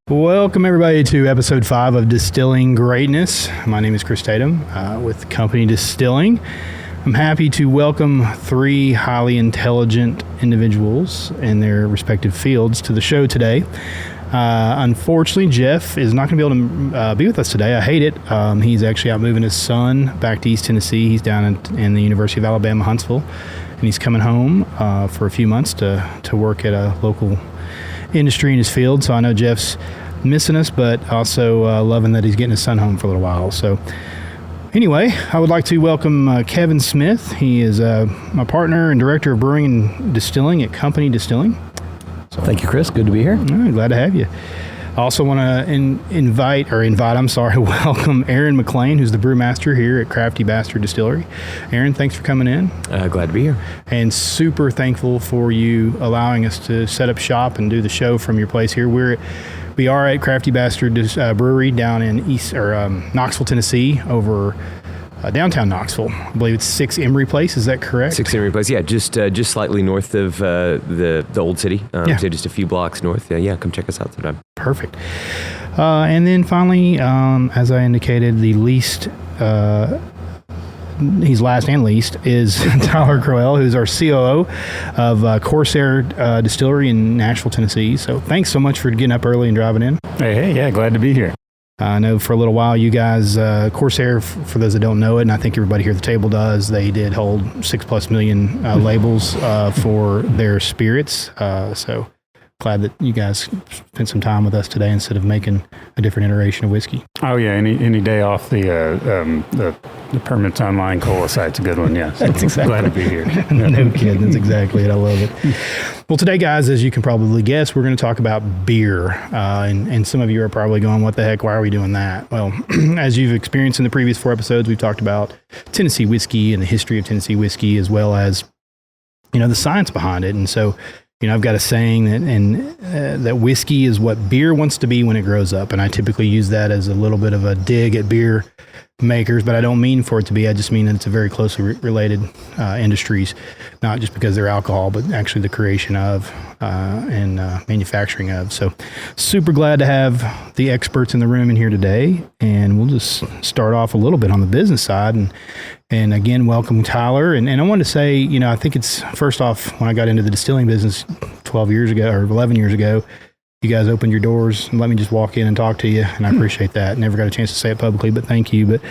Welcome, everybody, to episode 5 of Distilling Greatness. My name is Kris Tatum with Company Distilling. I'm happy to welcome 3 highly intelligent individuals in their respective fields to the show today. Unfortunately, Jeff is not going to be able to be with us today. I hate it. He's actually out moving his son back to East Tennessee. He's down in the University of Alabama, Huntsville, and he's coming home for a few months to work at a local industry in his field. So I know Jeff's missing us, but also loving that he's getting his son home for a little while. So anyway, I would like to welcome Kevin Smith. He is my partner and director of Brewing and Distilling at Company Distilling. So, thank you, Kris. Good to be here. Glad to have you. I also want to welcome Aaron McClain, who's the Brewmaster here at Crafty Distillery. Aaron, thanks for coming in. Glad to be here. And super thankful for you allowing us to set up shop and do the show from your place here. We are at Crafty Brewery down in Knoxville, Tennessee, over downtown Knoxville. I believe it's 6 Emery Place. Is that correct? 6 Emery Place. Yeah, just slightly north of the old city. So just a few blocks north. Come check us out sometime. Perfect. And then finally, as I indicated, the least, he's last and least, is Tyler Crowell, who's our COO of Corsair Distillery in Nashville, Tennessee. So thanks so much for getting up early and driving in. Hey, yeah, glad to be here. I know for a little while you guys, Corsair, for those that don't know it, and I think everybody here at the table does, they did hold 6+ million labels for their spirits. So glad that you guys spent some time with us today instead of making a different iteration of whiskey. Oh yeah, any day off the Permits Online cola site's a good one. Yeah, so that's exactly. Glad to be here. No kidding, that's exactly it. I love it. Well, today, guys, as you can probably guess, we're going to talk about beer, and some of you are probably going, "What the heck? Why are we doing that?" Well, as you've experienced in the previous 4 episodes, we've talked about Tennessee whiskey and the history of Tennessee whiskey, as well as the science behind it, and so. I've got a saying that whiskey is what beer wants to be when it grows up. And I typically use that as a little bit of a dig at beer makers, but I don't mean for it to be. I just mean that it's a very closely related industries, not just because they're alcohol, but actually the creation of and manufacturing of. So super glad to have the experts in the room in here today. And we'll just start off a little bit on the business side. And again, welcome, Tyler. And I wanted to say, I think it's, first off, when I got into the distilling business 12 years ago or 11 years ago, you guys opened your doors and let me just walk in and talk to you. And I appreciate that. Never got a chance to say it publicly, but thank you.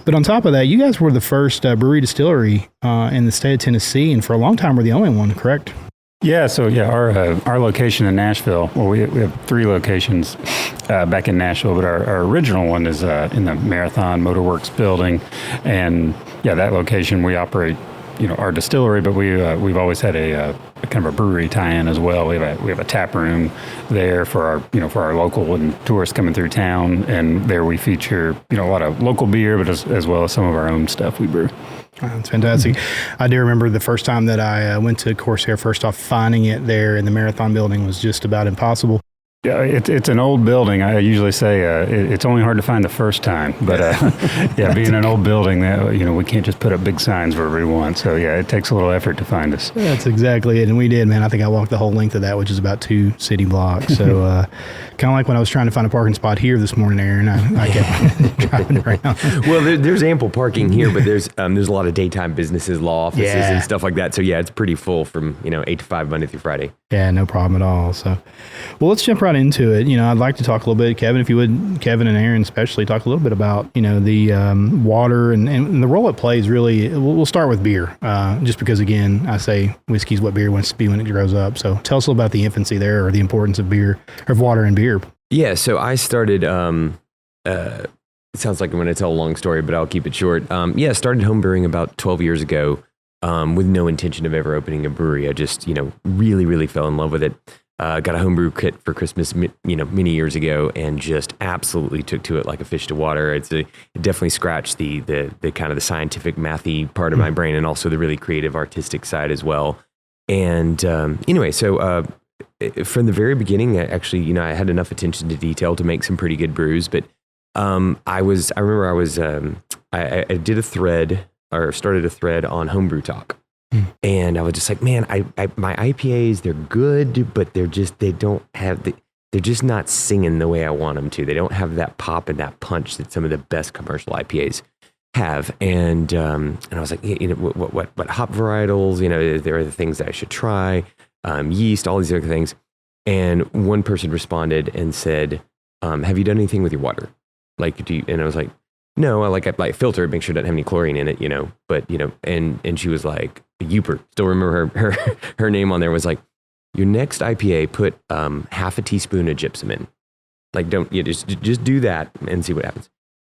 But on top of that, you guys were the first brewery distillery in the state of Tennessee. And for a long time, we're the only one, correct? Yeah, so our location in Nashville, well, we have 3 locations back in Nashville, but our original one is in the Marathon Motorworks building. And yeah, that location we operate, our distillery, but we've always had a kind of a brewery tie-in as well. We have a tap room there for our local and tourists coming through town, and there we feature a lot of local beer, but as well as some of our own stuff we brew. That's fantastic. I do remember the first time that I went to Corsair. First off, finding it there in the Marathon building was just about impossible. Yeah, it's an old building. I usually say it's only hard to find the first time, but yeah, being an old building, that we can't just put up big signs wherever we want. So yeah, it takes a little effort to find us. That's exactly it, and we did, man. I think I walked the whole length of that, which is about 2 city blocks. So kind of like when I was trying to find a parking spot here this morning, Aaron. I kept driving around. Well, there's ample parking here, but there's a lot of daytime businesses, law offices, and stuff like that. So yeah, it's pretty full from 8 to 5 Monday through Friday. Yeah, no problem at all. So, well, let's jump right into it. I'd like to talk a little bit, Kevin, if you would, Kevin and Aaron especially, talk a little bit about, the water and the role it plays, really. We'll start with beer, just because, again, I say whiskey is what beer wants to be when it grows up. So tell us a little about the infancy there, or the importance of beer, of water and beer. Yeah, so I started, it sounds like I'm going to tell a long story, but I'll keep it short. Started home brewing about 12 years ago with no intention of ever opening a brewery. I just, really, really fell in love with it. Got a homebrew kit for Christmas, many years ago, and just absolutely took to it like a fish to water. It definitely scratched the kind of the scientific, mathy part of my brain, and also the really creative, artistic side as well. And anyway, so from the very beginning, I had enough attention to detail to make some pretty good brews. But I did a thread, or started a thread on homebrew talk. And I was just like, man, my IPAs, they're good, but they don't have they're just not singing the way I want them to. They don't have that pop and that punch that some of the best commercial IPAs have. And I was like, what hop varietals, there are the things that I should try, yeast, all these other things. And one person responded and said, have you done anything with your water? Like, and I was like, no, I filter it, make sure it doesn't have any chlorine in it, but, and she was like, Uper, still remember her name on there, was like, your next IPA, put half a teaspoon of gypsum in. Like, just do that and see what happens.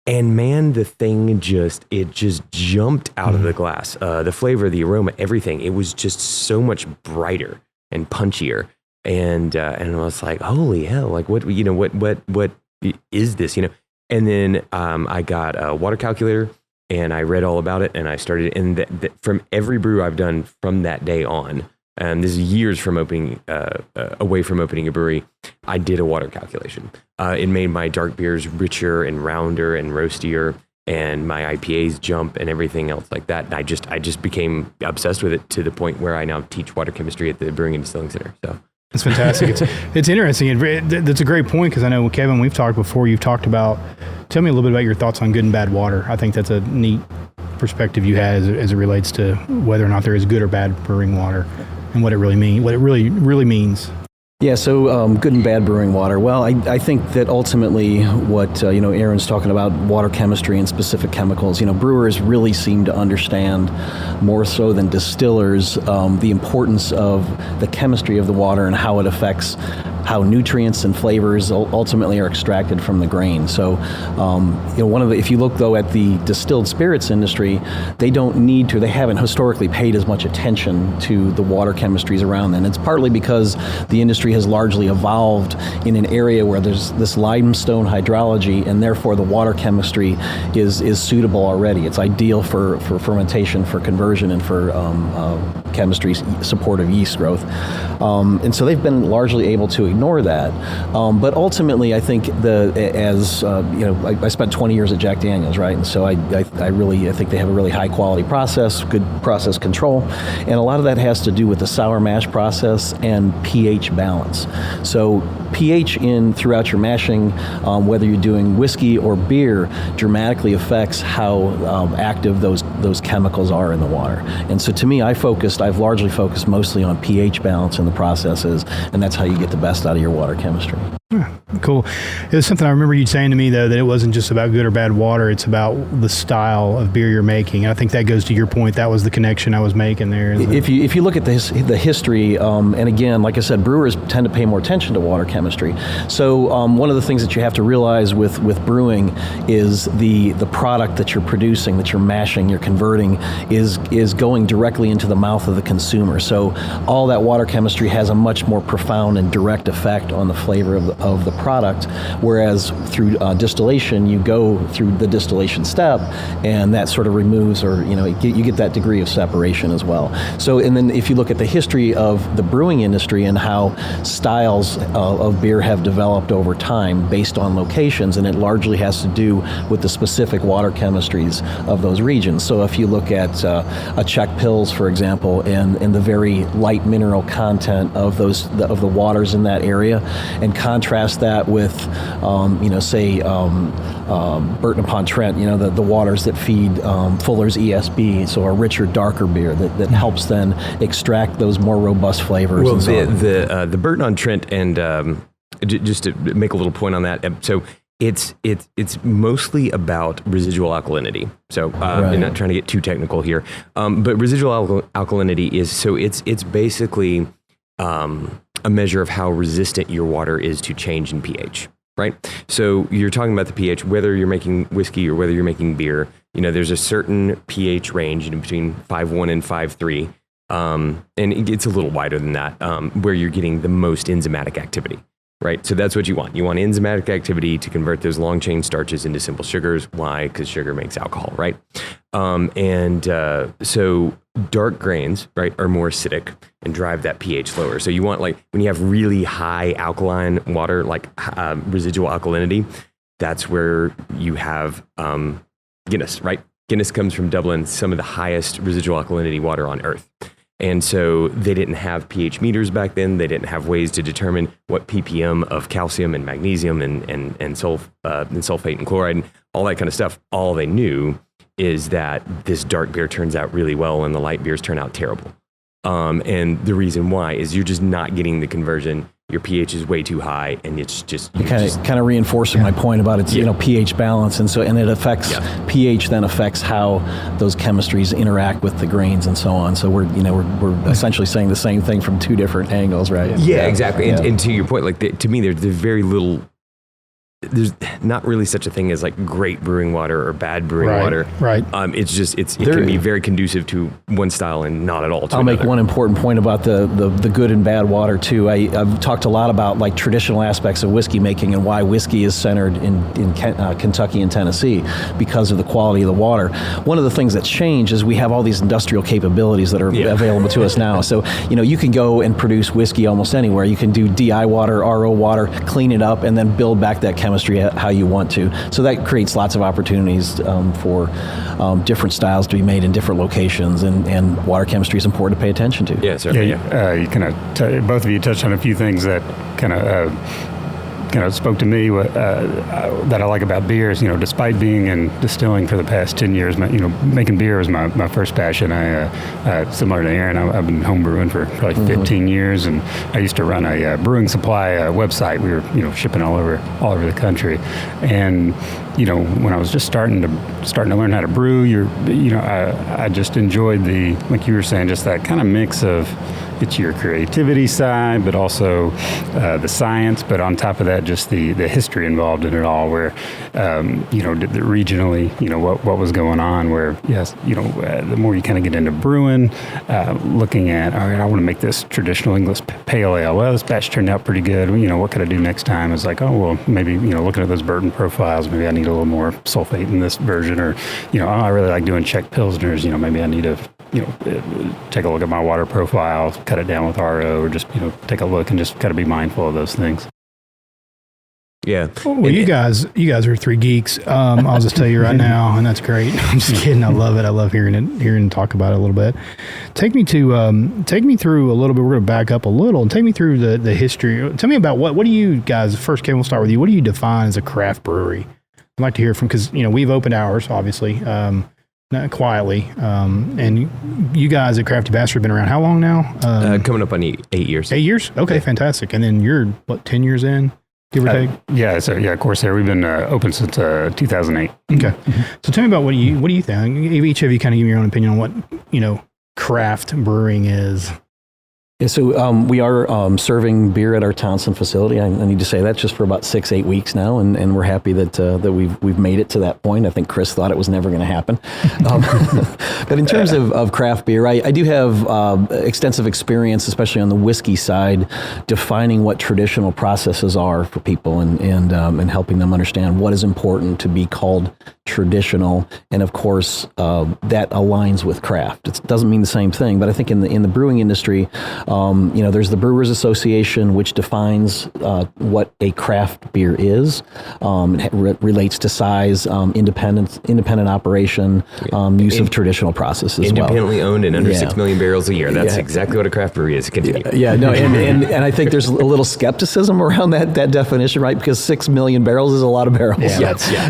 And man, the thing just jumped out of the glass. The flavor, the aroma, everything. It was just so much brighter and punchier. And I was like, holy hell! Like, what is this? And then I got a water calculator, and I read all about it, and I started. And from every brew I've done from that day on, and this is years from opening, away from opening a brewery, I did a water calculation. It made my dark beers richer and rounder and roastier, and my IPAs jump and everything else like that. And I just became obsessed with it to the point where I now teach water chemistry at the Brewing and Distilling Center. So. It's fantastic. It's interesting. That's a great point, because I know, Kevin, we've talked before. You've talked about, tell me a little bit about your thoughts on good and bad water. I think that's a neat perspective you had as it relates to whether or not there is good or bad brewing water and what it really means. Yeah, so good and bad brewing water. Well, I think that ultimately what, Aaron's talking about, water chemistry and specific chemicals, brewers really seem to understand more so than distillers the importance of the chemistry of the water and how it affects how nutrients and flavors ultimately are extracted from the grain. So, if you look though at the distilled spirits industry, they haven't historically paid as much attention to the water chemistries around them. It's partly because the industry has largely evolved in an area where there's this limestone hydrology, and therefore the water chemistry is suitable already. It's ideal for fermentation, for conversion, and for chemistry support of yeast growth. And so they've been largely able to ignore that. But ultimately, I think I spent 20 years at Jack Daniels, right? And so I think they have a really high quality process, good process control, and a lot of that has to do with the sour mash process and pH balance. So pH throughout your mashing, whether you're doing whiskey or beer, dramatically affects how active those chemicals are in the water. And so to me, I've largely focused mostly on pH balance in the processes, and that's how you get the best out of your water chemistry. Cool. It was something I remember you saying to me, though, that it wasn't just about good or bad water, it's about the style of beer you're making. I think that goes to your point. That was the connection I was making there. If you look at the history, and again, like I said, brewers tend to pay more attention to water chemistry. So one of the things that you have to realize with brewing is the product that you're producing, that you're mashing, you're converting, is going directly into the mouth of the consumer. So all that water chemistry has a much more profound and direct effect on the flavor of the product, whereas through distillation, you go through the distillation step, and that sort of removes, or you get that degree of separation as well. So, and then if you look at the history of the brewing industry and how styles of beer have developed over time based on locations, and it largely has to do with the specific water chemistries of those regions. So if you look at a Czech Pils, for example, and the very light mineral content of the waters in that area, and contrast that with, say, Burton-upon-Trent, the waters that feed Fuller's ESB, so a richer, darker beer that helps then extract those more robust flavors. Well, the Burton-on-Trent, and just to make a little point on that, so it's mostly about residual alkalinity. So right. I'm not trying to get too technical here, but residual alkalinity is, so it's basically a measure of how resistant your water is to change in pH, right? So you're talking about the pH, whether you're making whiskey or whether you're making beer, there's a certain pH range in between 5.1 and 5.3, and it gets a little wider than that, where you're getting the most enzymatic activity, right? So that's what you want. You want enzymatic activity to convert those long chain starches into simple sugars. Why? Because sugar makes alcohol, right? So dark grains, right, are more acidic and drive that pH lower. So you want, like, when you have really high alkaline water, like residual alkalinity, that's where you have Guinness, right? Guinness comes from Dublin, some of the highest residual alkalinity water on earth. And so they didn't have pH meters back then. They didn't have ways to determine what ppm of calcium and magnesium and sulfate and chloride and all that kind of stuff. All they knew is that this dark beer turns out really well and the light beers turn out terrible. And the reason why is you're just not getting the conversion. Your pH is way too high, and it's just kind of reinforcing my point about its pH balance, and it affects pH then affects how those chemistries interact with the grains and so on. So we're essentially saying the same thing from two different angles, right? Yeah, exactly. Yeah. And to your point, like to me, there's very little. There's not really such a thing as like great brewing water or bad brewing water. Right. It's just it can be very conducive to one style and not at all to I'll another. make one important point about the good and bad water too. I've talked a lot about like traditional aspects of whiskey making and why whiskey is centered in Kentucky and Tennessee because of the quality of the water. One of the things that's changed is we have all these industrial capabilities that are available to us now. So you can go and produce whiskey almost anywhere. You can do DI water, RO water, clean it up, and then build back that chemistry how you want to. So that creates lots of opportunities for different styles to be made in different locations, and water chemistry is important to pay attention to. Yeah, certainly. You kind of both of you touched on a few things that kind of spoke to me that I like about beers. Despite being in distilling for the past 10 years, making beer was my first passion. Similar to Aaron, I've been home brewing for probably 15 years, and I used to run a brewing supply website. We were shipping all over the country, and when I was just starting to learn how to brew, I just enjoyed like you were saying, just that kind of mix of it's your creativity side, but also the science, but on top of that, just the history involved in it all, where, regionally, what was going on, where, yes, the more you kind of get into brewing, looking at, all right, I want to make this traditional English pale ale. Well, this batch turned out pretty good. What could I do next time? It's like, oh, well, maybe, looking at those Burton profiles, maybe I need a little more sulfate in this version, or, I really like doing Czech Pilsners, maybe I need to take a look at my water profile, cut it down with RO, or just, take a look and just kind of be mindful of those things. Yeah. Well, you guys are three geeks. I'll just tell you right now, and that's great. I'm just kidding. I love it. I love hearing talk about it a little bit. Take me through a little bit. We're going to back up a little and take me through the history. Tell me about what do you guys, first, Kevin, we'll start with you. What do you define as a craft brewery? I'd like to hear from, because, we've opened ours, obviously, quietly. And you guys at Crafty Bastard have been around how long now? Coming up on 8 years. 8 years? Okay, yeah. Fantastic. And then you're, 10 years in? Give or take? Corsair. We've been open since 2008. Okay. So tell me about what do you think? Each of you kind of give me your own opinion on what, craft brewing is. Yeah, so we are serving beer at our Townsend facility. I need to say that just for about 6-8 weeks now, and we're happy that we've made it to that point. I think Kris thought it was never going to happen. But in terms of craft beer, I do have extensive experience, especially on the whiskey side, defining what traditional processes are for people and helping them understand what is important to be called traditional, and of course that aligns with craft. It doesn't mean the same thing, but I think in the brewing industry, there's the Brewers Association, which defines what a craft beer is. It relates to size, independent operation, use of traditional processes as well. Independently owned and under 6 million barrels a year. That's exactly what a craft brewery is. Continue. And I think there's a little skepticism around that definition, right? Because 6 million barrels is a lot of barrels.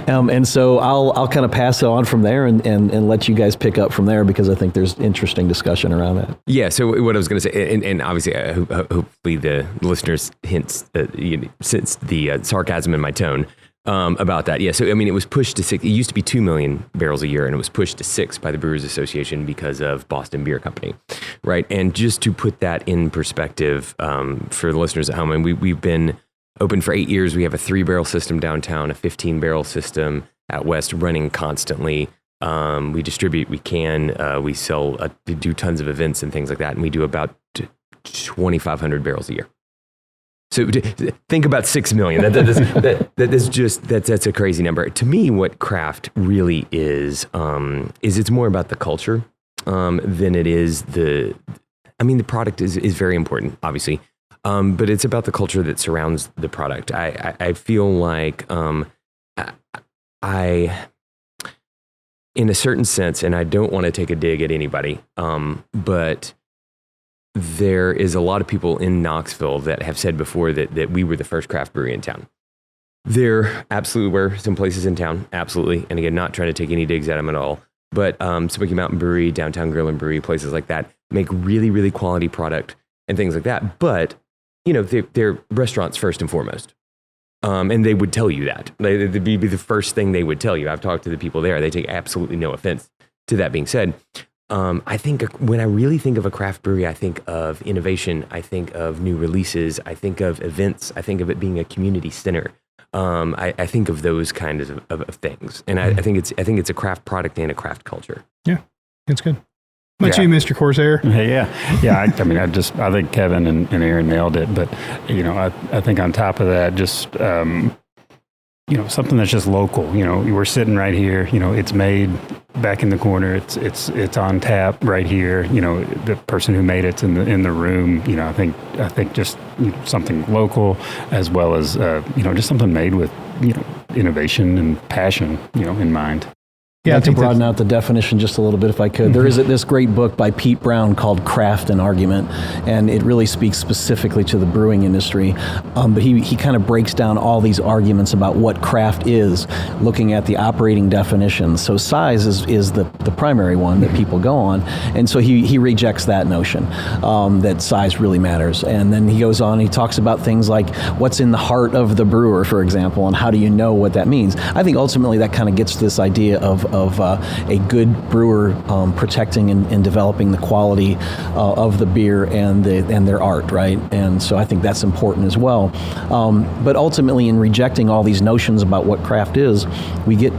And so I'll kind of pass it on from there and let you guys pick up from there, because I think there's interesting discussion around that. Yeah. So what I was going to say, and obviously, hopefully the listeners sense the sarcasm in my tone about that. Yeah. So it was pushed to 6. It used to be 2 million barrels a year, and it was pushed to 6 by the Brewers Association because of Boston Beer Company, right? And just to put that in perspective for the listeners at home, and we've been open for 8 years. We have a 3-barrel system downtown, a 15-barrel system at West, running constantly. We distribute, we sell, do tons of events and things like that. And we do about 2,500 barrels a year. So think about 6 million. That's a crazy number. To me, what craft really is it's more about the culture than it is the product is very important, obviously. But it's about the culture that surrounds the product. I feel like in a certain sense, and I don't want to take a dig at anybody, but there is a lot of people in Knoxville that have said before that we were the first craft brewery in town. There absolutely were some places in town, absolutely. And again, not trying to take any digs at them at all. But Smoky Mountain Brewery, Downtown Grill and Brewery, places like that make really, really quality product and things like that. But, they're restaurants first and foremost. And they would tell you that. They'd be the first thing they would tell you. I've talked to the people there. They take absolutely no offense to that being said. I think when I really think of a craft brewery, I think of innovation. I think of new releases. I think of events. I think of it being a community center. I think of those kinds of things, and I think it's a craft product and a craft culture. Yeah, it's good. How about you, Mr. Corsair? Yeah. I think Kevin and Aaron nailed it. But I think on top of that, just something that's just local. We're sitting right here. It's made back in the corner. It's on tap right here. The person who made it's in the room. I think just something local, as well as just something made with innovation and passion in mind. Yeah, to broaden out the definition just a little bit, if I could. There is this great book by Pete Brown called Craft and Argument, and it really speaks specifically to the brewing industry. But he kind of breaks down all these arguments about what craft is, looking at the operating definitions. So size is the primary one that people go on, and so he rejects that notion that size really matters. And then he goes on, he talks about things like what's in the heart of the brewer, for example, and how do you know what that means. I think ultimately that kind of gets to this idea of a good brewer protecting and developing the quality of the beer and their art, right? And so I think that's important as well. But ultimately, in rejecting all these notions about what craft is, we get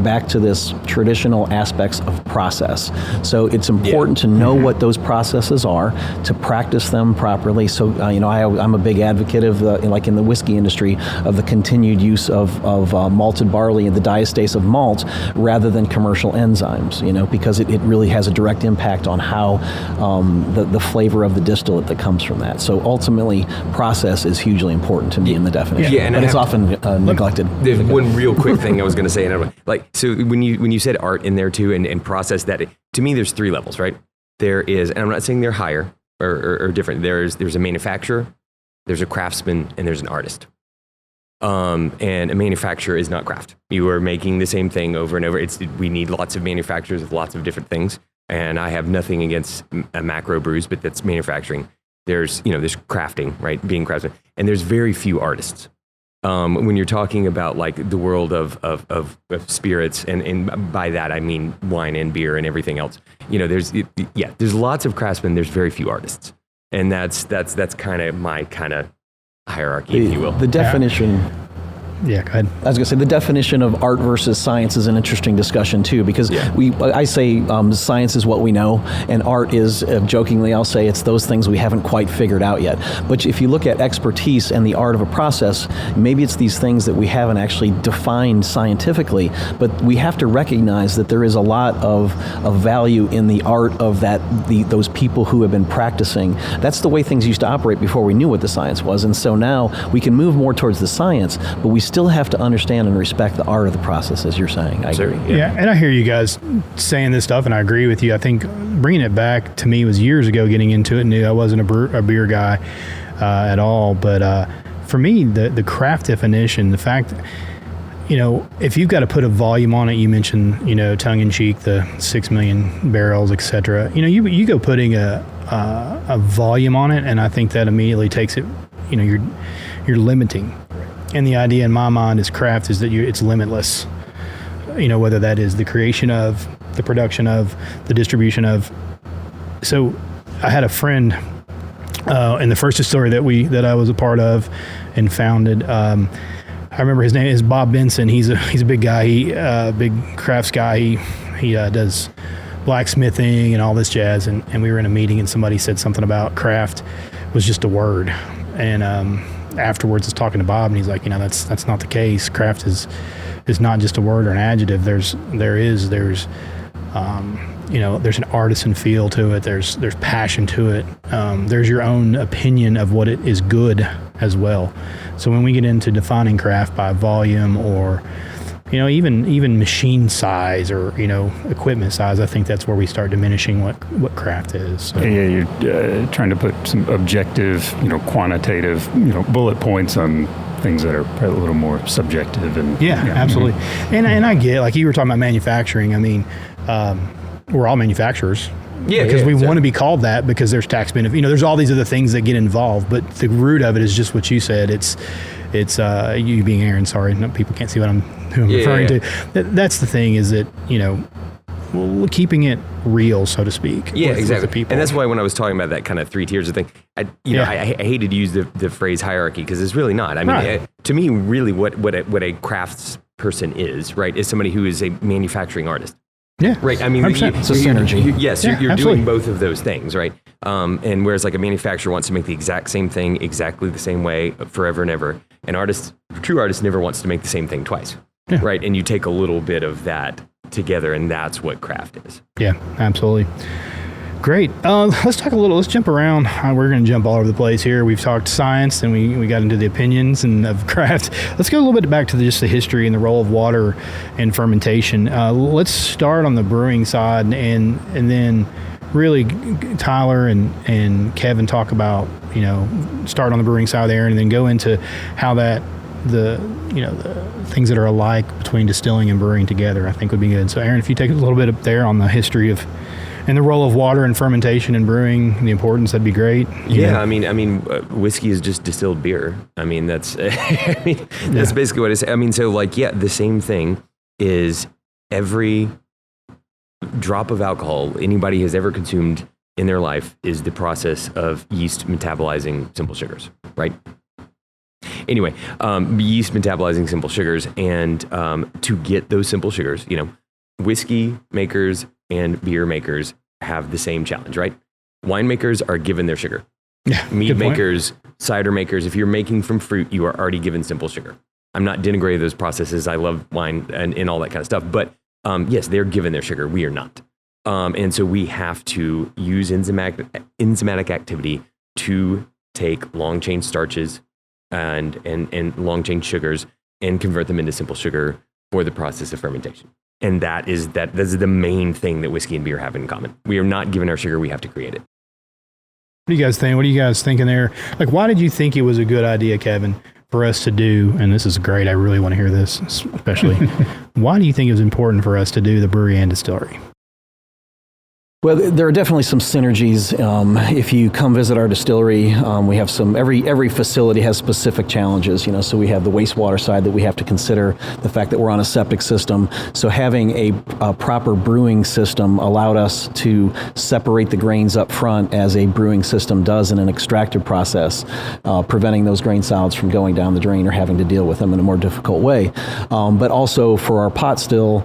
back to this traditional aspects of process. So it's important to know what those processes are, to practice them properly. So I'm a big advocate of like in the whiskey industry, of the continued use of malted barley and the diastase of malt rather than commercial enzymes, because it really has a direct impact on how the flavor of the distillate that comes from that. So ultimately, process is hugely important to me in the definition, but it's often neglected. There's one real quick thing I was going to say, so when you said art in there too, and process, that to me there's three levels, right? There is, and I'm not saying they're higher or different. There's a manufacturer, there's a craftsman, and there's an artist. And a manufacturer is not craft. You are making the same thing over and over. We need lots of manufacturers of lots of different things. And I have nothing against macro brews, but that's manufacturing. There's crafting, right? Being craftsman. And there's very few artists. When you're talking about like the world of spirits, and by that I mean wine and beer and everything else. There's lots of craftsmen. There's very few artists. And that's kind of my kind of hierarchy, if you will. The definition. Yeah, go ahead. I was going to say the definition of art versus science is an interesting discussion too, because I say science is what we know, and art is, jokingly I'll say, it's those things we haven't quite figured out yet. But if you look at expertise and the art of a process, maybe it's these things that we haven't actually defined scientifically, but we have to recognize that there is a lot of value in the art of those people who have been practicing. That's the way things used to operate before we knew what the science was, and so now we can move more towards the science, but we still have to understand and respect the art of the process, as you're saying. I agree. Yeah, and I hear you guys saying this stuff, and I agree with you. I think bringing it back to me was years ago getting into it. I wasn't a beer guy at all, but for me, the craft definition, the fact, if you've got to put a volume on it, you mentioned, tongue-in-cheek, the 6 million barrels, et cetera. You go putting a volume on it, and I think that immediately takes it, you're limiting. And the idea in my mind is craft is that it's limitless. Whether that is the creation of, the production of, the distribution of. So I had a friend in the first distillery that I was a part of and founded. I remember his name is Bob Benson. He's a big guy. Big crafts guy. He does blacksmithing and all this jazz. And we were in a meeting and somebody said something about craft was just a word. And afterwards, I was talking to Bob, and he's like, that's not the case. Craft is not just a word or an adjective. There's an artisan feel to it. There's passion to it. There's your own opinion of what it is good as well. So when we get into defining craft by volume or even machine size or equipment size. I think that's where we start diminishing what craft is. So. Yeah, you're trying to put some objective, quantitative, bullet points on things that are probably a little more subjective. And absolutely. And I get, like you were talking about manufacturing. I mean, we're all manufacturers. Because we want to be called that because there's tax benefit. There's all these other things that get involved, but the root of it is just what you said. It's you being Aaron. Sorry, no, people can't see who I'm referring to. That's the thing, is that keeping it real, so to speak. Exactly. With the people. And that's why when I was talking about that kind of 3 tiers of thing, I hated to use the phrase hierarchy, because it's really not. I mean, to me, really, what a crafts person is, right, is somebody who is a manufacturing artist. Yeah. Right. I mean, it's a synergy. You're doing both of those things, right? And whereas like a manufacturer wants to make the exact same thing exactly the same way forever and ever, true artist never wants to make the same thing twice, right? And you take a little bit of that together, and that's what craft is. Yeah, absolutely. Great. Let's jump around. We're going to jump all over the place here. We've talked science, and we got into the opinions and of craft. Let's go a little bit back to just the history and the role of water and fermentation. Let's start on the brewing side, and then really Tyler and Kevin talk about, start on the brewing side there, and then go into how that the things that are alike between distilling and brewing together, I think would be good. So Aaron, if you take a little bit up there on the history of and the role of water and fermentation and brewing, the importance, that'd be great. I mean, whiskey is just distilled beer. I mean, that's basically what it is. I mean, so the same thing is every drop of alcohol anybody has ever consumed in their life is the process of yeast metabolizing simple sugars, right? Anyway, yeast metabolizing simple sugars, and to get those simple sugars, whiskey makers and beer makers have the same challenge, right? Winemakers are given their sugar. Yeah, mead makers, cider makers, if you're making from fruit, you are already given simple sugar. I'm not denigrating those processes. I love wine and all that kind of stuff. But yes, they're given their sugar. We are not. And so we have to use enzymatic activity to take long chain starches and long chain sugars and convert them into simple sugar for the process of fermentation. And that is the main thing that whiskey and beer have in common. We are not given our sugar, we have to create it. What do you guys think? What are you guys thinking there? Why did you think it was a good idea, Kevin, for us to do, and this is great, I really want to hear this, especially, why do you think it was important for us to do the brewery and distillery? Well, there are definitely some synergies. If you come visit our distillery, we have every facility has specific challenges, so we have the wastewater side that we have to consider, the fact that we're on a septic system. So having a proper brewing system allowed us to separate the grains up front as a brewing system does in an extractive process, preventing those grain solids from going down the drain or having to deal with them in a more difficult way. But also for our pot still,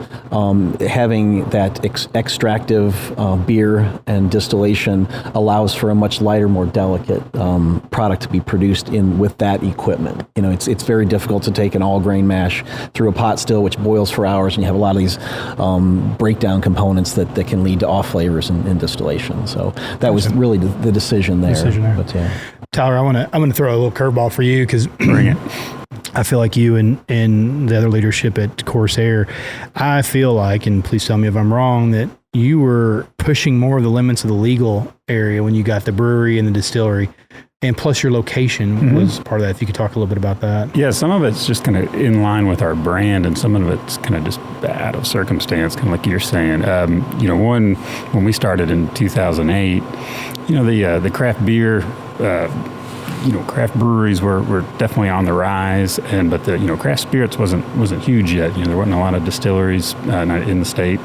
having that extractive beer and distillation allows for a much lighter, more delicate product to be produced with that equipment. It's very difficult to take an all grain mash through a pot still, which boils for hours, and you have a lot of these breakdown components that can lead to off flavors in distillation. So that was really the decision there. But, Tyler, I'm gonna throw a little curveball for you, because bring it. I feel like you and the other leadership at Corsair, I feel like, and please tell me if I'm wrong, that you were pushing more of the limits of the legal area when you got the brewery and the distillery, and plus your location was part of that. If you could talk a little bit about that. Yeah, some of it's just kind of in line with our brand, and some of it's kind of just out of circumstance, kind of like you're saying. When we started in 2008, the craft beer, craft breweries were definitely on the rise, but the craft spirits wasn't huge yet. There wasn't a lot of distilleries in the state,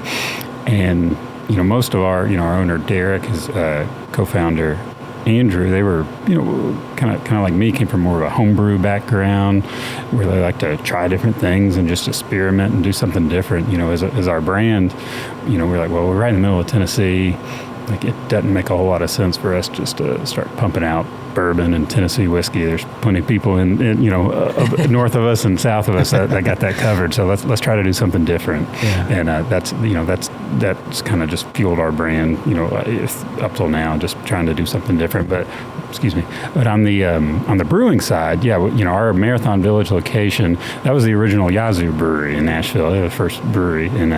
and most of our owner Derek, his co-founder Andrew, they were kind of like me, came from more of a homebrew background where they like to try different things and just experiment and do something different. As our brand, we're like, well, we're right in the middle of Tennessee. It doesn't make a whole lot of sense for us just to start pumping out bourbon and Tennessee whiskey. There's plenty of people in north of us and south of us that got that covered. So let's try to do something different. Yeah. And that's that's kind of just fueled our brand, up till now, just trying to do something different. But on the brewing side, our Marathon Village location, that was the original Yazoo Brewery in Nashville. They were the first brewery in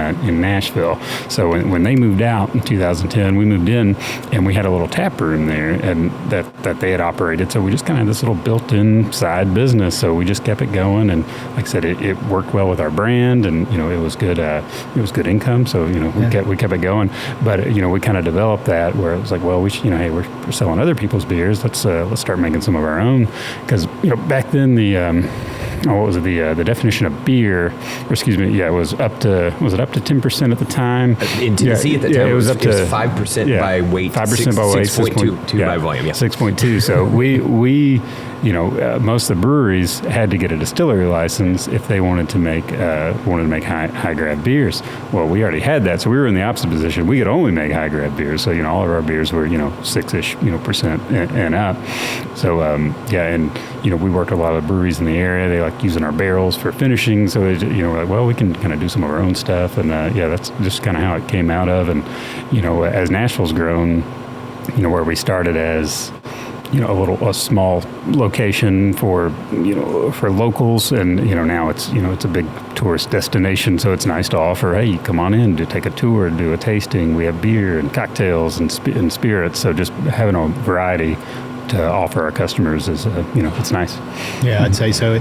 Nashville. So when they moved out in 2010, we moved in, and we had a little tap room there, and that they had operated. So we just kind of had this little built-in side business. So we just kept it going, and like I said, it worked well with our brand, and it was good. It was good income. So we kept it going. But we kind of developed that where it was like, well, we should, hey, we're selling other people's beers. Let's start making some of our own, because back then the definition of beer, it was up to 10% at the time in Tennessee at the time. It was up to 5% by weight, 5% by weight, 6.2 by volume. 6.2. So we most of the breweries had to get a distillery license if they wanted to make high grade beers. Well, we already had that, so we were in the opposite position. We could only make high grade beers, so all of our beers were 6-ish percent and up. So we worked with a lot of breweries in the area. They like using our barrels for finishing. So we're like, well, we can kind of do some of our own stuff, and that's just kind of how it came out of. And as Nashville's grown, where we started as a small location for locals, and now it's a big tourist destination. So it's nice to offer, hey, come on in to take a tour, do a tasting. We have beer and cocktails and spirits. So just having a variety to offer our customers is it's nice. Yeah, I'd say so.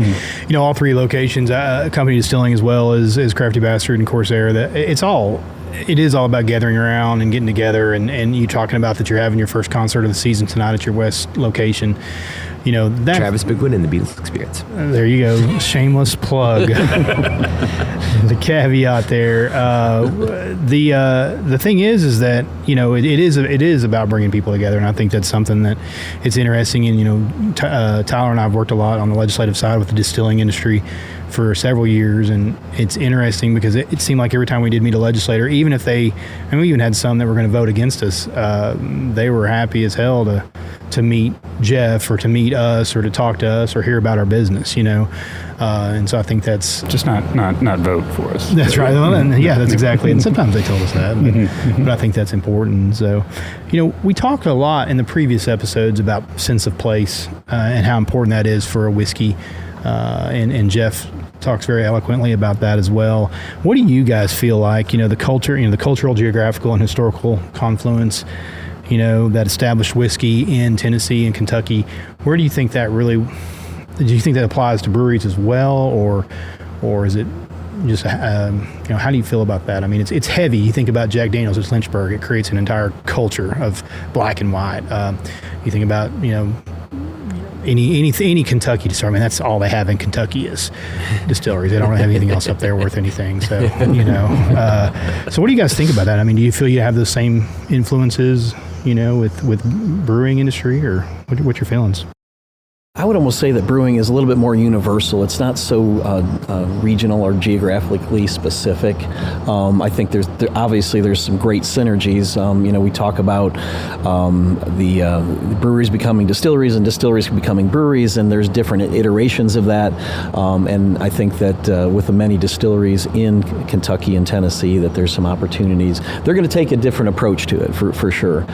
All three locations, Company Distilling as well as Crafty Bastard and Corsair, it is all about gathering around and getting together, and you talking about that you're having your first concert of the season tonight at your West location. That Travis Bigwood and the Beatles Experience. There you go, shameless plug. The caveat there. The thing is that it is about bringing people together, and I think that's something that it's interesting. And Tyler and I have worked a lot on the legislative side with the distilling industry for several years, and it's interesting because it seemed like every time we did meet a legislator, even if we even had some that were going to vote against us, they were happy as hell to meet Jeff or to meet us or to talk to us or hear about our business, and so I think that's just not vote for us. That's right. Well, and that's exactly. And sometimes they told us that, but I think that's important. So, we talked a lot in the previous episodes about sense of place and how important that is for a whiskey. And Jeff talks very eloquently about that as well. What do you guys feel like, the culture, the cultural, geographical, and historical confluence, that established whiskey in Tennessee and Kentucky? Where do you think that do you think that applies to breweries as well, or is it just, how do you feel about that? I mean, it's heavy. You think about Jack Daniel's at Lynchburg, it creates an entire culture of black and white. You think about, any Kentucky distillery. I mean, that's all they have in Kentucky is distilleries. They don't really have anything else up there worth anything. So, so what do you guys think about that? I mean, do you feel you have those same influences, with brewing industry, or what's your feelings? I would almost say that brewing is a little bit more universal. It's not so regional or geographically specific. I think obviously there's some great synergies. We talk about the breweries becoming distilleries and distilleries becoming breweries, and there's different iterations of that. And I think that with the many distilleries in Kentucky and Tennessee, that there's some opportunities. They're going to take a different approach to it for sure.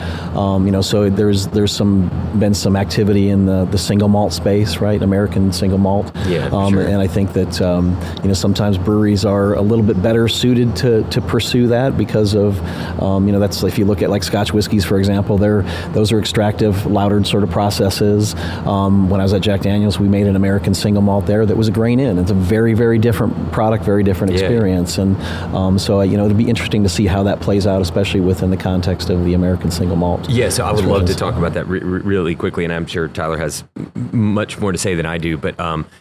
So there's been some activity in the single malt space, right? American single malt. Yeah, sure. And I think that sometimes breweries are a little bit better suited to pursue that because of that's, if you look at like Scotch whiskeys, for example, those are extractive, loudered sort of processes. When I was at Jack Daniel's, we made an American single malt there that was a grain in. It's a very, very different product, very different experience, and so it'll be interesting to see how that plays out, especially within the context of the American single malt. Yeah, so I would love to talk about that really quickly, and I'm sure Tyler has much more to say than I do, but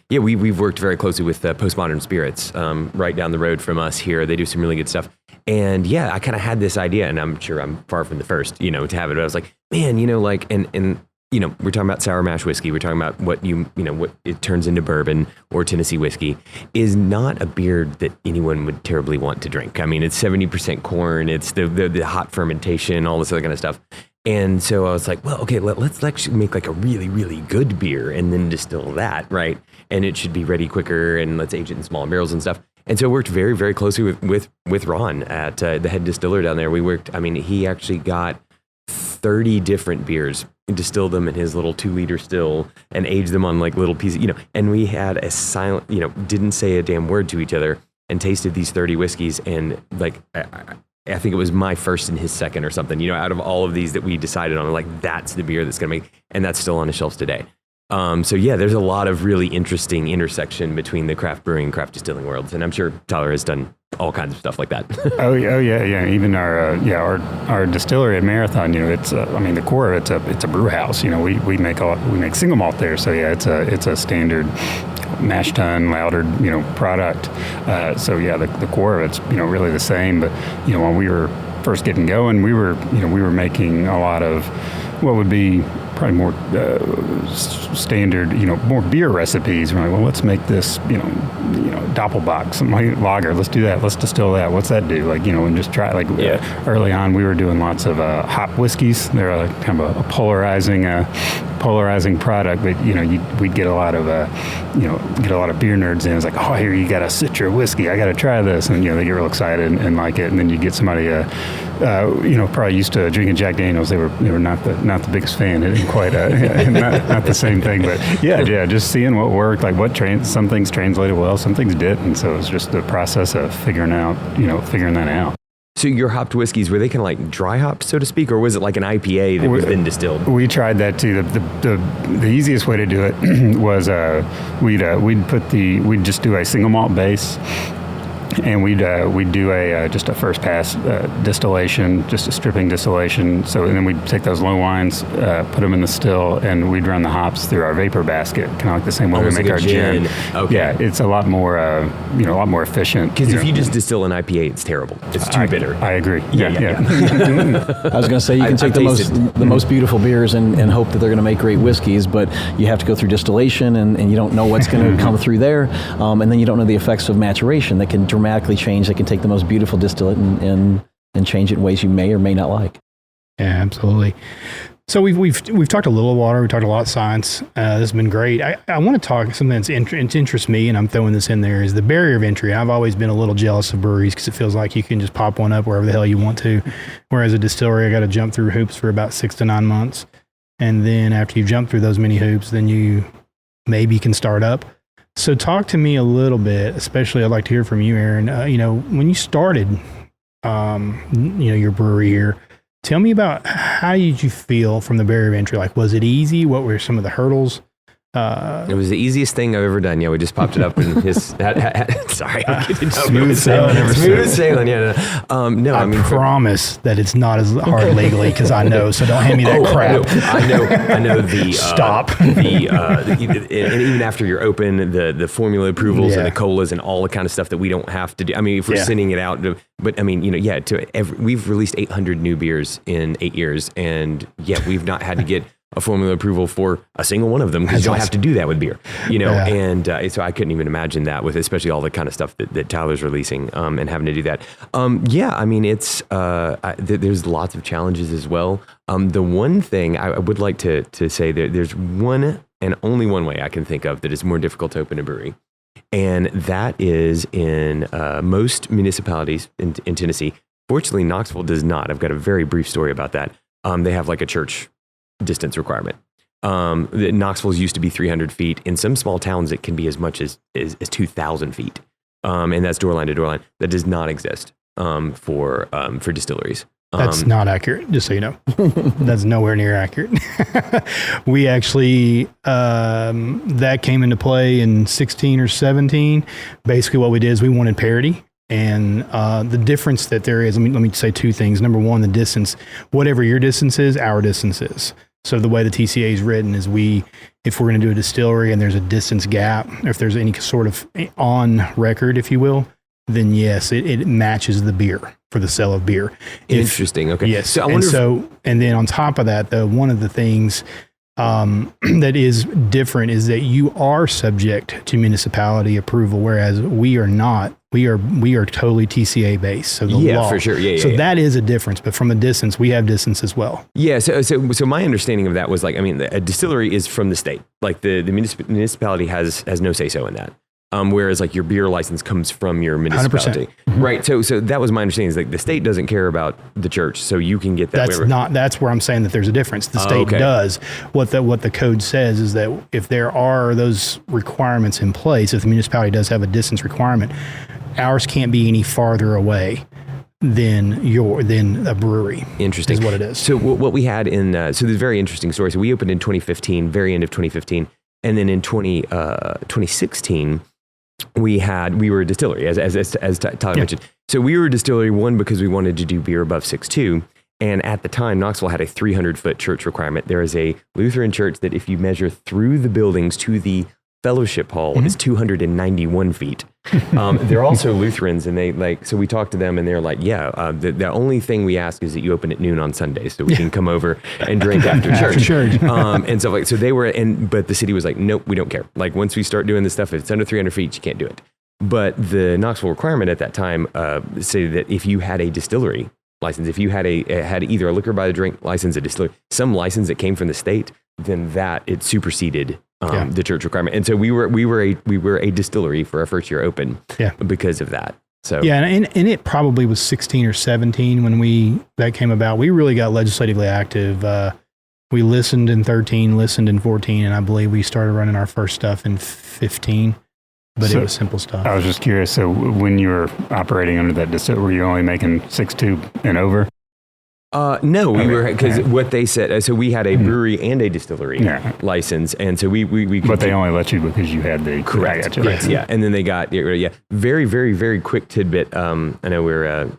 we've worked very closely with Postmodern Spirits right down the road from us here. They do some really good stuff, and I kind of had this idea, and I'm sure I'm far from the first, to have it. But I was like, man, we're talking about sour mash whiskey. We're talking about what what it turns into bourbon or Tennessee whiskey is not a beer that anyone would terribly want to drink. I mean, it's 70% corn. It's the hot fermentation, all this other kind of stuff. And so I was like, well, okay, let's actually make like a really, really good beer and then distill that, right? And it should be ready quicker, and let's age it in small barrels and stuff. And so I worked very, very closely with Ron at the head distiller down there. He actually got 30 different beers, distilled them in his little 2-liter still and aged them on like little pieces, and we had a silent, didn't say a damn word to each other and tasted these 30 whiskeys. And like, I think it was my first and his second or something, out of all of these that we decided on, like, that's the beer that's going to make, and that's still on the shelves today. So yeah, there's a lot of really interesting intersection between the craft brewing and craft distilling worlds. And I'm sure Tyler has done all kinds of stuff like that. Oh yeah. Even our distillery at Marathon, it's the core of it's a brew house. We make single malt there. So yeah, it's a standard mash tun, lautered, product. So yeah, the core of it's, really the same. But, when we were first getting going, we were making a lot of what would be probably more standard, more beer recipes. We're like, well, let's make this, Doppelbock, some lager. Let's do that. Let's distill that. What's that do? Like, and just try. Like early on, we were doing lots of hop whiskeys. They're kind of a polarizing product. But we'd get a lot of beer nerds in. It's like, oh, here you got a Citra whiskey. I got to try this, and they get real excited and like it. And then you get somebody, probably used to drinking Jack Daniels. They were not the biggest fan. It didn't quite not the same thing. But yeah, just seeing what worked. Like some things translated well, some things didn't. So it was just the process of figuring that out. So your hopped whiskeys, were they kind of like dry hopped, so to speak, or was it like an IPA that was then distilled? We tried that too. The easiest way to do it was we'd just do a single malt base. And we'd do just a first pass distillation, just a stripping distillation. So and then we'd take those low wines, put them in the still, and we'd run the hops through our vapor basket, kind of like the same way we make our gin. Okay. Yeah, it's a lot more efficient. Because if you just distill an IPA, it's terrible. It's too bitter. I agree. Yeah. I was going to say you can take the most beautiful beers and hope that they're going to make great whiskeys, but you have to go through distillation, and you don't know what's going to come through there, and then you don't know the effects of maturation that can dramatically change. They can take the most beautiful distillate and change it in ways you may or may not like. Yeah, absolutely. So we've talked a little water. We talked a lot of science. This has been great. I want to talk something that's interests me, and I'm throwing this in there, is the barrier of entry. I've always been a little jealous of breweries because it feels like you can just pop one up wherever the hell you want to. Whereas a distillery, I got to jump through hoops for about 6 to 9 months, and then after you've jumped through those many hoops, then you maybe can start up. So talk to me a little bit, especially I'd like to hear from you, Aaron. When you started, your brewery here, tell me about how did you feel from the barrier of entry? Like, was it easy? What were some of the hurdles? It was the easiest thing I've ever done. Yeah, we just popped it up in his. Sorry, smooth sailing. Smooth sailing. Yeah, no. I promise that it's not as hard legally because I know. So don't hand me that crap. I know the stop. And even after you're open, the formula approvals and the colas and all the kind of stuff that we don't have to do. I mean, if we're sending it out, but I mean, we've released 800 new beers in 8 years, and yet we've not had to get a formula approval for a single one of them because you don't have to do that with beer, and so I couldn't even imagine that with especially all the kind of stuff that Tyler's releasing and having to do that. I mean, it's there's lots of challenges as well. The one thing I would like to say that there's one and only one way I can think of that is more difficult to open a brewery, and that is in most municipalities in Tennessee. Fortunately, Knoxville does not. I've got a very brief story about that. They have like a church distance requirement. Knoxville's used to be 300 feet. In some small towns, it can be as much as 2,000 feet. And that's door line to door line. That does not exist for distilleries. That's not accurate, just so you know. That's nowhere near accurate. We actually, that came into play in 16 or 17. Basically what we did is we wanted parity. And the difference that there is, let me say two things. Number one, the distance, whatever your distance is, our distance is. So the way the TCA is written is if we're going to do a distillery and there's a distance gap, or if there's any sort of on record, if you will, then yes, it matches the beer for the sale of beer. Interesting. Okay. Yes. So and then on top of that, though, one of the things that is different is that you are subject to municipality approval, whereas we are not. We are totally TCA based. So the law. For sure. That is a difference. But from a distance, we have distance as well. Yeah. So my understanding of that was like, I mean, a distillery is from the state. Like the municipality has no say so in that. Whereas like your beer license comes from your municipality. 100%. Right. So that was my understanding, is like the state doesn't care about the church, so you can get that. That's where I'm saying that there's a difference. The state okay. does. What the code says is that if there are those requirements in place, if the municipality does have a distance requirement, ours can't be any farther away than a brewery. Interesting. Is what it is. So what we had in, so there's a very interesting story. So we opened in 2015, very end of 2015. And then in 2016, we were a distillery, as Tyler mentioned. So we were a distillery, one, because we wanted to do beer above 6.2. And at the time, Knoxville had a 300-foot church requirement. There is a Lutheran church that if you measure through the buildings to the fellowship hall is 291 feet. They're also Lutherans, and so we talked to them, and they're like, the only thing we ask is that you open at noon on Sundays so we can come over and drink after church. And so so they were, but the city was like, nope, we don't care. Like once we start doing this stuff, if it's under 300 feet, you can't do it. But the Knoxville requirement at that time stated that if you had a distillery license, if you had had either a liquor by the drink license, a distillery, some license that came from the state, then that it superseded the church requirement. And so we were a distillery for our first year open because of that. So and it probably was 16 or 17 when that came about. We really got legislatively active. We listened in 13, listened in 14, and I believe we started running our first stuff in 15. But it was simple stuff. I was just curious. So when you were operating under that distillery, were you only making 6.2 and over? No, we were, because what they said, so we had a brewery and a distillery license, and so we But they only let you because you had the... Correct. Yeah. And then they got, very, very, very quick tidbit. I know we're...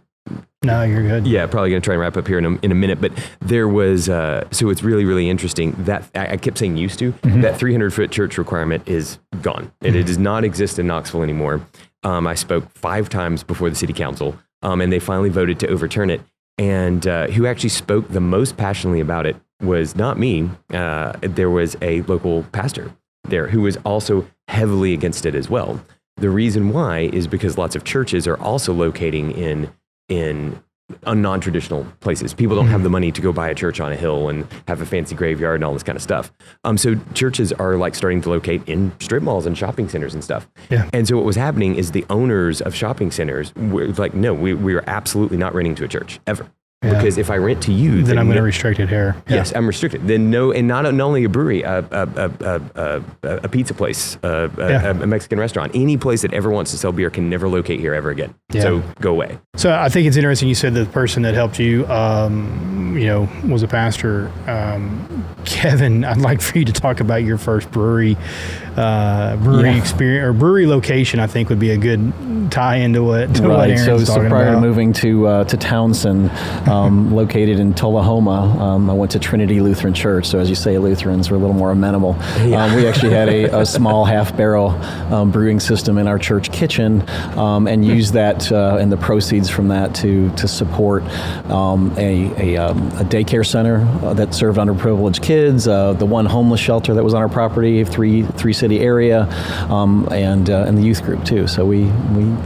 No, you're good. Yeah, probably going to try and wrap up here in a minute, but there was, so it's really, really interesting that I kept saying used to, that 300-foot church requirement is gone. It does not exist in Knoxville anymore. I spoke 5 times before the city council, and they finally voted to overturn it. And who actually spoke the most passionately about it was not me. There was a local pastor there who was also heavily against it as well. The reason why is because lots of churches are also locating in non-traditional places. People don't have the money to go buy a church on a hill and have a fancy graveyard and all this kind of stuff. So churches are like starting to locate in strip malls and shopping centers and stuff. Yeah. And so what was happening is the owners of shopping centers were like, no, we are absolutely not renting to a church ever. Yeah. Because if I rent to you, then I'm going to restrict it here. Yes, I'm restricted. Then no, and not only a brewery, a pizza place, a Mexican restaurant, any place that ever wants to sell beer can never locate here ever again. Yeah. So go away. So I think it's interesting. You said the person that helped you, was a pastor. Kevin, I'd like for you to talk about your first brewery experience or brewery location. I think would be a good tie into what Aaron's talking so prior about. to moving to Townsend, located in Tullahoma, I went to Trinity Lutheran Church. So as you say, Lutherans were a little more amenable. We actually had a small half-barrel brewing system in our church kitchen, and used that and the proceeds from that to support a daycare center that served underprivileged kids, the one homeless shelter that was on our property, three-city area, and the youth group too. So we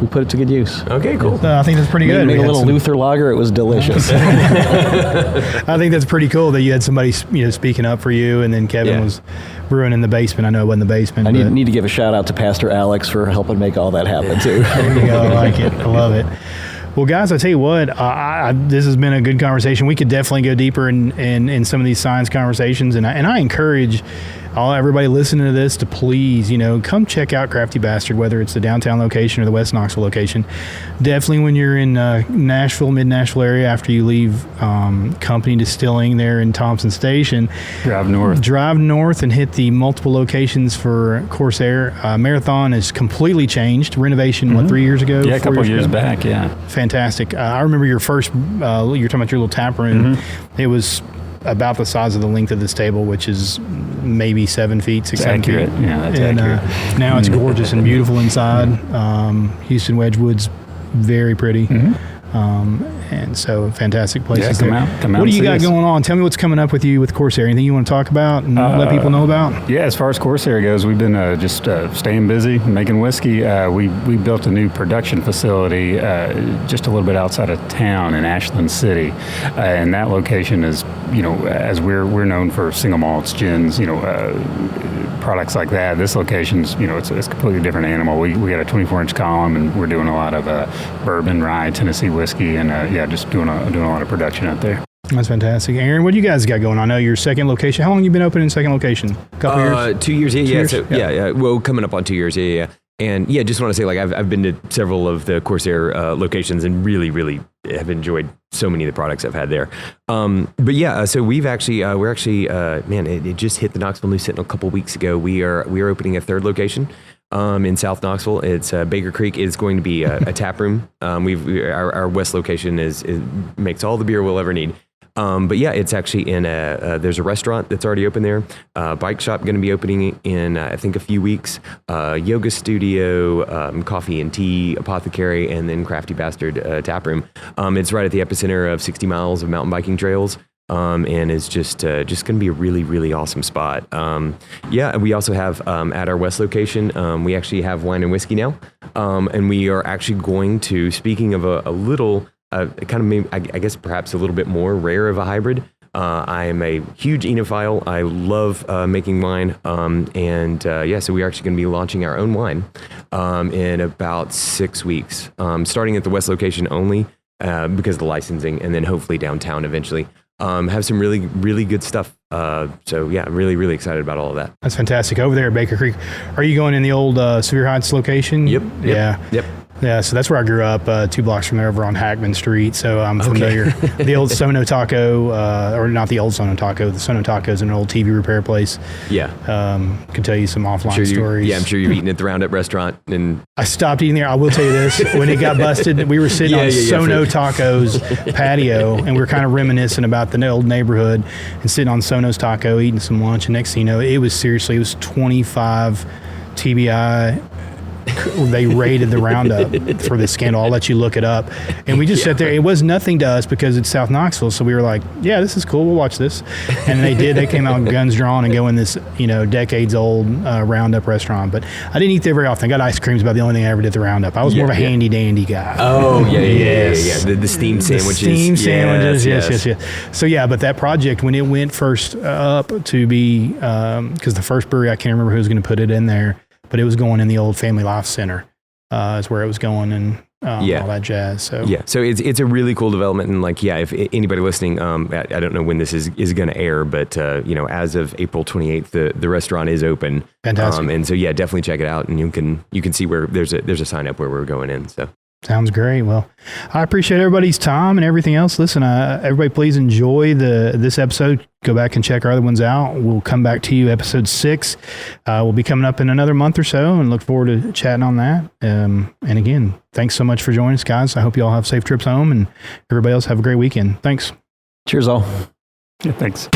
put it to good use. Okay, cool. I think that's pretty good. Made a little Luther lager. It was delicious. I think that's pretty cool that you had somebody speaking up for you, and then Kevin was brewing in the basement. I know it wasn't the basement. I need to give a shout out to Pastor Alex for helping make all that happen too. There you go. I like it. I love it. Well, guys, I tell you what, this has been a good conversation. We could definitely go deeper in some of these science conversations, and I encourage everybody listening to this to please, come check out Crafty Bastard, whether it's the downtown location or the West Knoxville location. Definitely when you're in Nashville, mid-Nashville area, after you leave Company Distilling there in Thompson Station. Drive north and hit the multiple locations for Corsair. Marathon is completely changed. Renovation, 3 years ago? Yeah, a couple years back, yeah. Fantastic. I remember your first, you're talking about your little tap room. It was about the size of the length of this table, which is maybe 7 feet, 6 7 feet. Yeah, that's accurate. Now it's gorgeous and beautiful inside. Houston Wedgwood's very pretty. And so fantastic places. Come out. What do you got going on? Tell me what's coming up with you with Corsair. Anything you want to talk about and let people know about? Yeah, as far as Corsair goes, we've been just staying busy, making whiskey. We built a new production facility just a little bit outside of town in Ashland City, and that location is, as we're known for single malts, gins, products like that. This location's, it's a completely different animal. We got a 24-inch column, and we're doing a lot of bourbon, rye, Tennessee whiskey, and just doing a lot of production out there. That's fantastic. Aaron, what do you guys got going on? I know your second location. How long have you been open in second location? A couple years? 2 years. Yeah. 2 years? So, yeah. Well, coming up on 2 years. Yeah. And yeah, just want to say, like, I've been to several of the Corsair locations and really, really have enjoyed so many of the products I've had there. But yeah, so we're actually, it just hit the Knoxville News Sentinel a couple weeks ago. We are opening a third location. In South Knoxville. It's Baker Creek. It's going to be a tap room. Our west location is makes all the beer we'll ever need. But yeah, it's actually in there's a restaurant that's already open there. Bike shop going to be opening in, I think, a few weeks. Yoga studio, coffee and tea, apothecary, and then Crafty Bastard tap room. It's right at the epicenter of 60 miles of mountain biking trails. And it's just going to be a really, really awesome spot. We also have at our west location, we actually have wine and whiskey now. And we are actually going to, speaking of a little, I guess perhaps a little bit more rare of a hybrid. I am a huge enophile. I love making wine. So we're actually going to be launching our own wine in about 6 weeks, starting at the west location only because of the licensing, and then hopefully downtown eventually. Have some really, really good stuff. So yeah, I'm really, really excited about all of that. That's fantastic. Over there at Baker Creek, are you going in the old Sevier Heights location? Yep. Yep. Yeah, so that's where I grew up, 2 blocks from there over on Hackman Street. So I'm familiar. The old Sono Taco, or not the old Sono Taco, the Sono Taco is an old TV repair place. Yeah. Could tell you some offline stories. I'm sure you've eaten at the Roundup restaurant. And I stopped eating there. I will tell you this. When it got busted, we were sitting on Sono Taco's patio, and we were kind of reminiscing about the old neighborhood and sitting on Sono's Taco, eating some lunch. And next thing you know, it was 25 TBI. They raided the Roundup for this scandal. I'll let you look it up. And we just sat there. It was nothing to us because it's South Knoxville. So we were like, yeah, this is cool. We'll watch this. And they did. They came out guns drawn and go in this, decades old Roundup restaurant. But I didn't eat there very often. I got ice creams about the only thing I ever did at the Roundup. I was more of a handy dandy guy. Oh, yeah. The steamed sandwiches. The steamed sandwiches, yes. So yeah, but that project, when it went first up to be, because the first brewery, I can't remember who was going to put it in there, but it was going in the old Family Life Center, is where it was going, and all that jazz. So so it's a really cool development, and if anybody listening, I don't know when this is going to air, but as of April 28th, the restaurant is open. Fantastic. And so definitely check it out, and you can see where there's a sign up where we're going in. So. Sounds great. Well, I appreciate everybody's time and everything else. Listen, everybody, please enjoy this episode. Go back and check our other ones out. We'll come back to you, episode 6. We'll be coming up in another month or so, and look forward to chatting on that. And again, thanks so much for joining us, guys. I hope you all have safe trips home, and everybody else have a great weekend. Thanks. Cheers, all. Yeah, thanks.